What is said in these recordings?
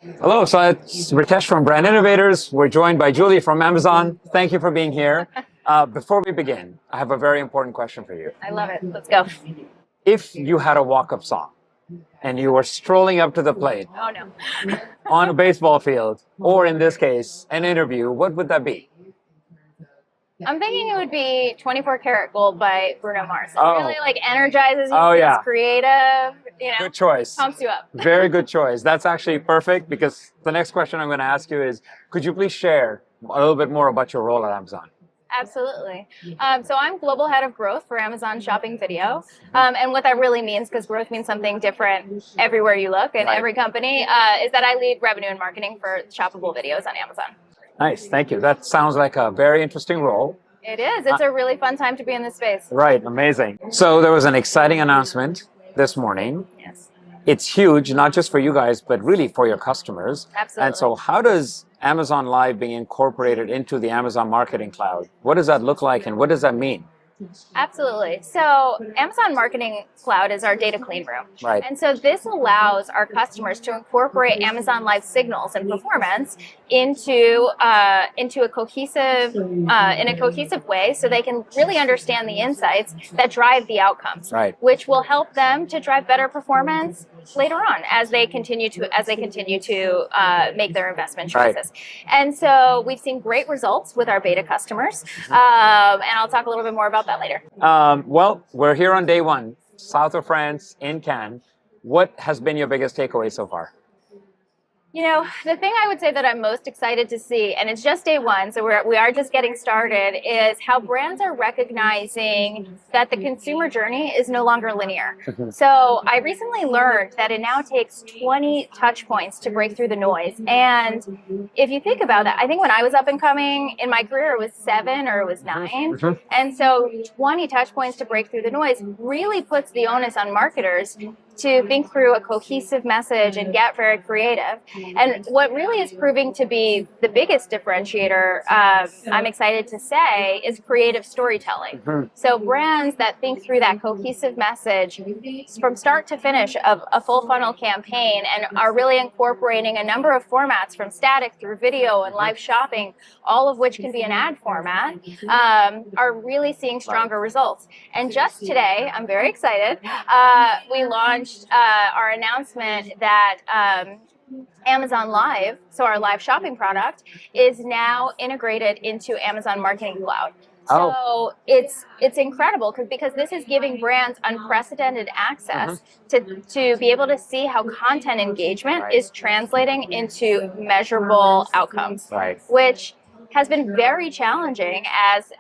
Hello, so it's Ritesh from Brand Innovators. We're joined by Julie from Amazon. Thank you for being here. Before we begin, I have a very important question for you. I love it. Let's go. If you had a walk-up song and you were strolling up to the plate Oh no. on a baseball field, or in this case, an interview, what would that be? I'm thinking it would be 24 Karat Gold by Bruno Mars. It Oh. really energizes you, Oh, feels yeah. creative, Good choice. pumps you up. Very good choice. That's actually perfect because the next question I'm going to ask you is, could you please share a little bit more about your role at Amazon? Absolutely. So I'm global head of growth for Amazon Shopping Video. And what that really means, because growth means something different everywhere you look in Right. every company, is that I lead revenue and marketing for shoppable videos on Amazon. Nice, thank you. That sounds like a very interesting role. It is. It's a really fun time to be in this space. Right, amazing. So there was an exciting announcement this morning. Yes. It's huge, not just for you guys, but really for your customers. Absolutely. And so how does Amazon Live being incorporated into the Amazon Marketing Cloud? What does that look like and what does that mean? Absolutely. So Amazon Marketing Cloud is our data clean room. Right. And so this allows our customers to incorporate Amazon Live signals and performance into a cohesive in a cohesive way, so they can really understand the insights that drive the outcomes, Right. which will help them to drive better performance later on as they continue to make their investment choices. Right. And so we've seen great results with our beta customers, and I'll talk a little bit more about that later. Well, we're here on day one, south of France, in Cannes. What has been your biggest takeaway so far? The thing I would say that I'm most excited to see, and it's just day one, so we are just getting started, is how brands are recognizing that the consumer journey is no longer linear. So I recently learned that it now takes 20 touch points to break through the noise. And if you think about that, I think when I was up and coming in my career, it was 7 or it was 9. And so 20 touch points to break through the noise really puts the onus on marketers to think through a cohesive message and get very creative. And what really is proving to be the biggest differentiator, I'm excited to say, is creative storytelling. So brands that think through that cohesive message from start to finish of a full funnel campaign and are really incorporating a number of formats from static through video and live shopping, all of which can be an ad format, are really seeing stronger results. And just today, I'm very excited, we launched our announcement that Amazon Live, so our live shopping product, is now integrated into Amazon Marketing Cloud. So it's incredible because this is giving brands unprecedented access to be able to see how content engagement is translating into measurable outcomes, which has been very challenging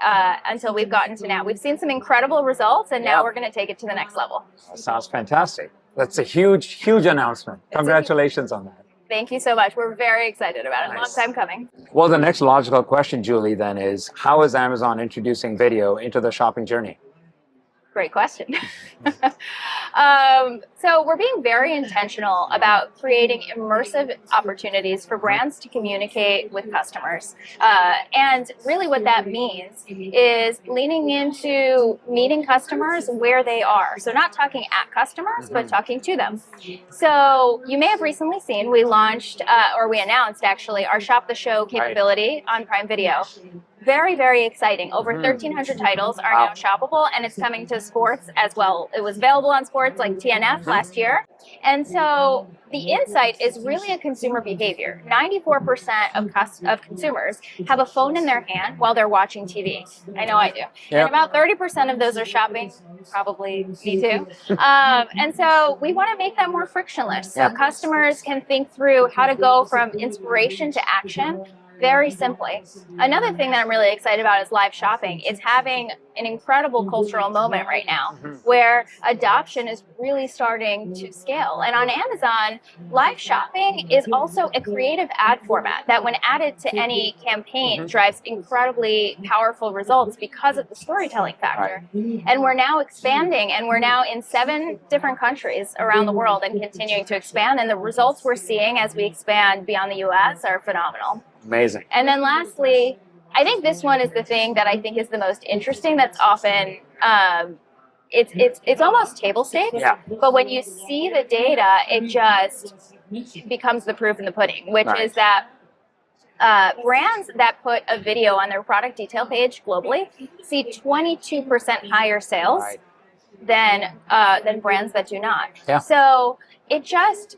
until we've gotten to now. We've seen some incredible results, and now we're going to take it to the next level. That sounds fantastic. That's a huge, huge announcement. Congratulations on that. Thank you so much. We're very excited about it. Nice. Long time coming. Well, the next logical question, Julie, then is, how is Amazon introducing video into the shopping journey? Great question. So we're being very intentional about creating immersive opportunities for brands to communicate with customers. And really what that means is leaning into meeting customers where they are. So not talking at customers, but talking to them. So you may have recently seen, we launched, or we announced actually, our Shop the Show capability on Prime Video. Very, very exciting. Over 1,300 titles are now shoppable, and it's coming to sports as well. It was available on sports like TNF last year. And so the insight is really a consumer behavior. 94% of consumers have a phone in their hand while they're watching TV. I know I do. And about 30% of those are shopping. Probably me too. And so we want to make that more frictionless, so customers can think through how to go from inspiration to action very simply. Another thing that I'm really excited about is live shopping. It's having an incredible cultural moment right now where adoption is really starting to scale. And on Amazon, live shopping is also a creative ad format that when added to any campaign drives incredibly powerful results because of the storytelling factor. And we're now expanding, and we're now in 7 different countries around the world and continuing to expand. And the results we're seeing as we expand beyond the US are phenomenal. Amazing. And then lastly, I think this one is the thing that I think is the most interesting. That's often it's almost table stakes. But when you see the data, it just becomes the proof in the pudding, which Right. is that brands that put a video on their product detail page globally see 22% higher sales Right. than brands that do not. Yeah. So it just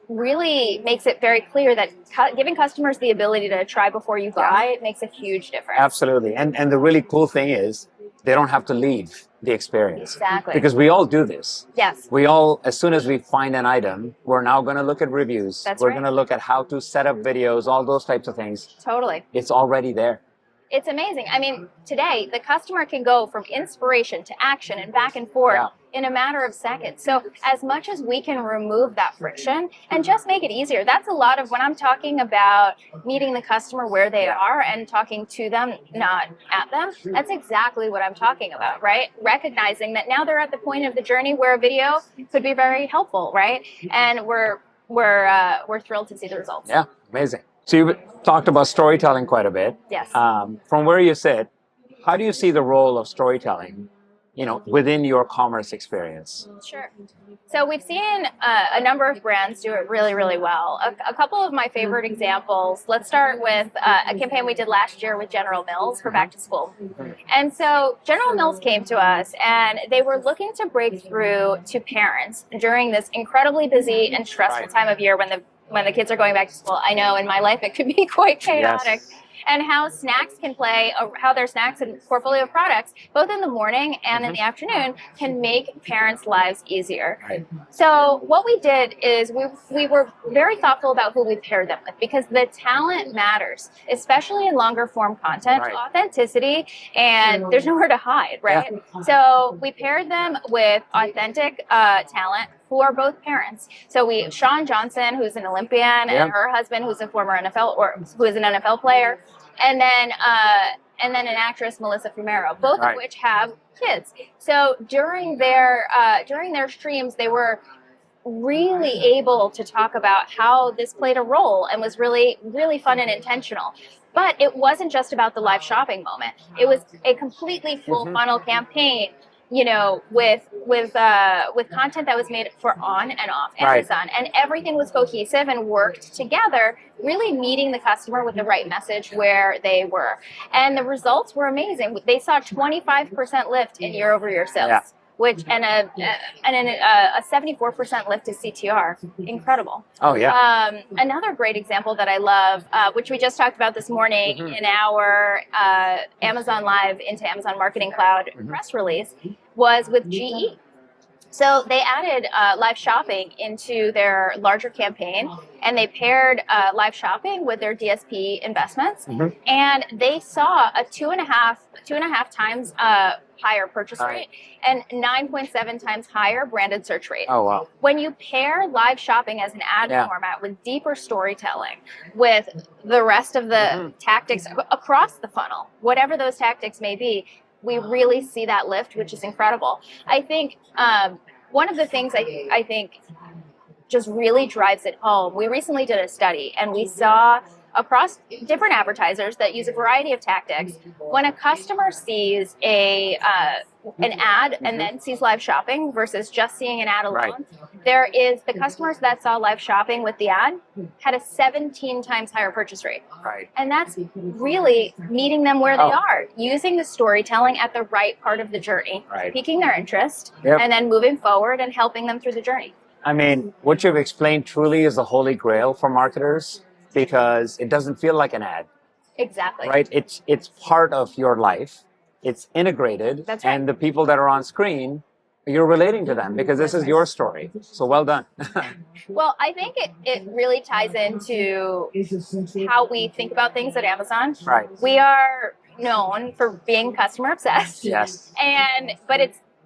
really makes it very clear that giving customers the ability to try before you buy makes a huge difference. Absolutely. And the really cool thing is they don't have to leave the experience. Exactly. Because we all do this. Yes. We all, as soon as we find an item, we're now going to look at reviews. That's we're right. going to look at how to set up videos, all those types of things. Totally. It's already there. It's amazing. I mean, today the customer can go from inspiration to action and back and forth in a matter of seconds. So as much as we can remove that friction and just make it easier, that's a lot of when I'm talking about meeting the customer where they are and talking to them, not at them. That's exactly what I'm talking about, right? Recognizing that now they're at the point of the journey where a video could be very helpful, right? And we're thrilled to see the results. Yeah, amazing. So you've talked about storytelling quite a bit. Yes. From where you sit, how do you see the role of storytelling, within your commerce experience? Sure. So we've seen a number of brands do it really, really well. A couple of my favorite examples. Let's start with a campaign we did last year with General Mills for back to school. And so General Mills came to us and they were looking to break through to parents during this incredibly busy and stressful time of year when the kids are going back to school. I know in my life it could be quite chaotic. Yes. And how snacks can play, how their snacks and portfolio of products, both in the morning and in the afternoon, can make parents' lives easier. Right. So what we did is we were very thoughtful about who we paired them with, because the talent matters, especially in longer form content, authenticity, and there's nowhere to hide, right? Yeah. So we paired them with authentic talent who are both parents. So Shah Johnson, who's an Olympian, and her husband, who's a former NFL who is an NFL player, and then an actress, Melissa Fumero, both of which have kids. So during their streams, they were really able to talk about how this played a role and was really, really fun and intentional. But it wasn't just about the live shopping moment. It was a completely full funnel campaign, with content that was made for on and off Amazon, and everything was cohesive and worked together, really meeting the customer with the right message where they were. And the results were amazing. They saw 25% lift in year-over-year sales. And a 74% lift to CTR. Incredible. Oh, yeah. Another great example that I love, which we just talked about this morning in our Amazon Live into Amazon Marketing Cloud press release, was with GE. So they added live shopping into their larger campaign, and they paired live shopping with their DSP investments, and they saw a two and a half times higher purchase rate and 9.7 times higher branded search rate. Oh, wow. When you pair live shopping as an ad format with deeper storytelling, with the rest of the tactics across the funnel, whatever those tactics may be, we really see that lift, which is incredible. I think one of the things I think just really drives it home, we recently did a study and we saw across different advertisers that use a variety of tactics, when a customer sees an ad and then sees live shopping versus just seeing an ad alone, there is the customers that saw live shopping with the ad had a 17 times higher purchase rate. And that's really meeting them where they are, using the storytelling at the right part of the journey, piquing their interest, and then moving forward and helping them through the journey. I mean, what you've explained truly is the holy grail for marketers, because it doesn't feel like an ad. Exactly. Right? It's part of your life. It's integrated. That's right. And the people that are on screen, you're relating to them because this is your story. So well done. Well, I think it really ties into how we think about things at Amazon. Right. We are known for being customer obsessed. Yes. But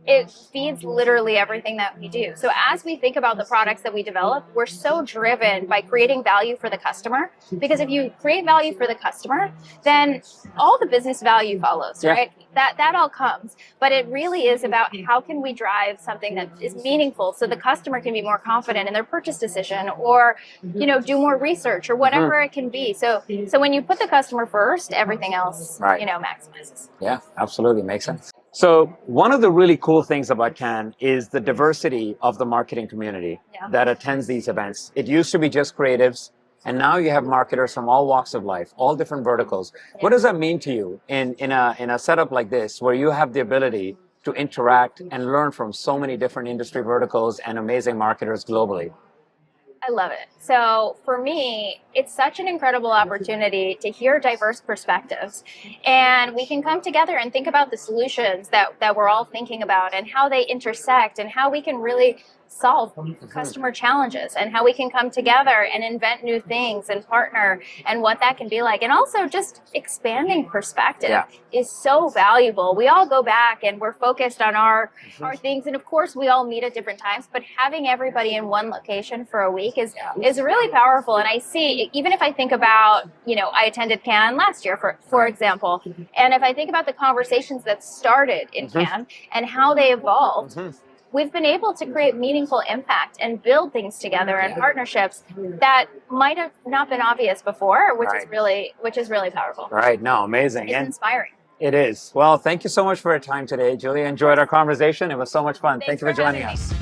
it feeds literally everything that we do. So as we think about the products that we develop, we're so driven by creating value for the customer, because if you create value for the customer, then all the business value follows, right? That all comes. But it really is about how can we drive something that is meaningful so the customer can be more confident in their purchase decision, or do more research, or whatever it can be. So when you put the customer first, everything else maximizes. Yeah, absolutely. Makes sense. So one of the really cool things about Cannes is the diversity of the marketing community that attends these events. It used to be just creatives, and now you have marketers from all walks of life, all different verticals. What does that mean to you in a setup like this, where you have the ability to interact and learn from so many different industry verticals and amazing marketers globally? I love it. So for me, it's such an incredible opportunity to hear diverse perspectives. And we can come together and think about the solutions that we're all thinking about and how they intersect and how we can really solve customer challenges and how we can come together and invent new things and partner and what that can be like. And also just expanding perspective is so valuable. We all go back and we're focused on our things. And of course, we all meet at different times, but having everybody in one location for a week is really powerful. And I see, even if I think about, I attended Cannes last year, for example, and if I think about the conversations that started in Cannes and how they evolved, we've been able to create meaningful impact and build things together and partnerships that might have not been obvious before, which is really powerful. Right. No, amazing. It's inspiring. It is. Well, thank you so much for your time today, Julia. Enjoyed our conversation. It was so much fun. Thank you for joining us.